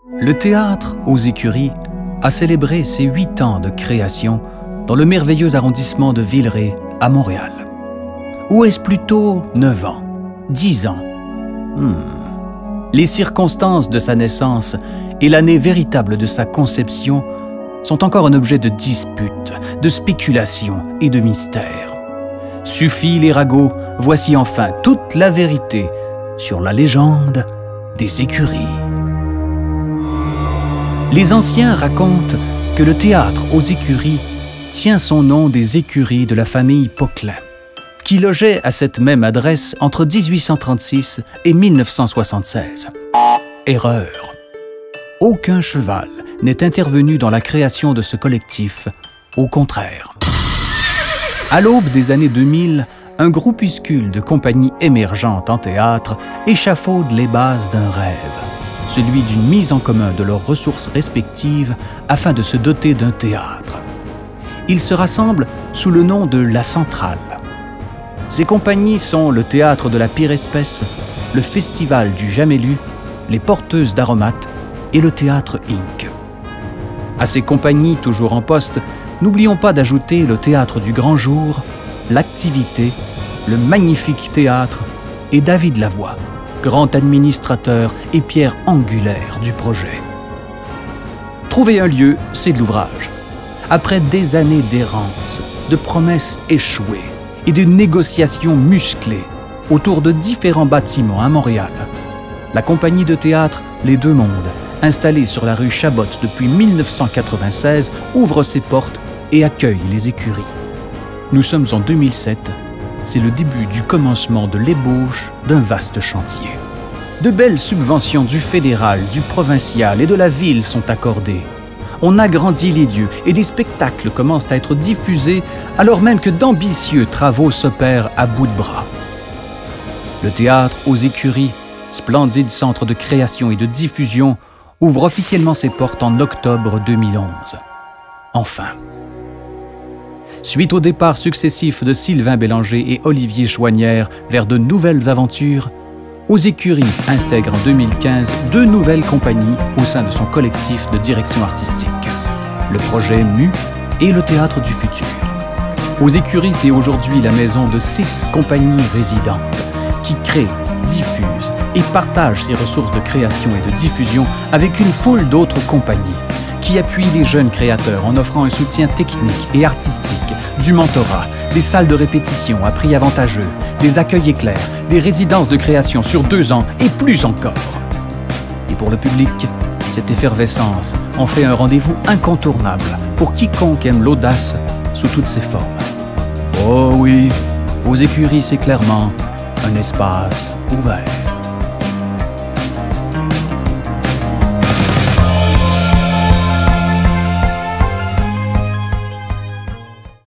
Le théâtre aux Écuries a célébré ses 8 ans de création dans le merveilleux arrondissement de Villeray, à Montréal. Ou est-ce plutôt 9 ans, 10 ans? Les circonstances de sa naissance et l'année véritable de sa conception sont encore un objet de dispute, de spéculation et de mystère. Suffit les ragots, voici enfin toute la vérité sur la légende des écuries. Les anciens racontent que le théâtre aux Écuries tient son nom des écuries de la famille Poquelin, qui logeait à cette même adresse entre 1836 et 1976. Erreur. Aucun cheval n'est intervenu dans la création de ce collectif, au contraire. À l'aube des années 2000, un groupuscule de compagnies émergentes en théâtre échafaude les bases d'un rêve, celui d'une mise en commun de leurs ressources respectives afin de se doter d'un théâtre. Ils se rassemblent sous le nom de La Centrale. Ces compagnies sont le Théâtre de la Pire Espèce, le Festival du Jamais Lu, les Porteuses d'Aromates et le Théâtre Inc. À ces compagnies toujours en poste, n'oublions pas d'ajouter le Théâtre du Grand Jour, l'Activité, le Magnifique Théâtre et David Lavoie, grand administrateur et pierre angulaire du projet. Trouver un lieu, c'est de l'ouvrage. Après des années d'errance, de promesses échouées et de négociations musclées autour de différents bâtiments à Montréal, la compagnie de théâtre Les Deux Mondes, installée sur la rue Chabot depuis 1996, ouvre ses portes et accueille les écuries. Nous sommes en 2007, c'est le début du commencement de l'ébauche d'un vaste chantier. De belles subventions du fédéral, du provincial et de la ville sont accordées. On agrandit les lieux et des spectacles commencent à être diffusés alors même que d'ambitieux travaux s'opèrent à bout de bras. Le théâtre aux Écuries, splendide centre de création et de diffusion, ouvre officiellement ses portes en octobre 2011. Enfin. Suite aux départs successifs de Sylvain Bélanger et Olivier Chouanière vers de nouvelles aventures, aux Écuries intègre en 2015 2 nouvelles compagnies au sein de son collectif de direction artistique, le projet MU et le Théâtre du Futur. Aux Écuries, c'est aujourd'hui la maison de 6 compagnies résidentes qui créent, diffusent et partagent ses ressources de création et de diffusion avec une foule d'autres compagnies qui appuient les jeunes créateurs en offrant un soutien technique et artistique, du mentorat, des salles de répétition à prix avantageux, des accueils éclairs, des résidences de création sur 2 ans et plus encore. Et pour le public, cette effervescence en fait un rendez-vous incontournable pour quiconque aime l'audace sous toutes ses formes. Oh oui, aux Écuries, c'est clairement un espace ouvert.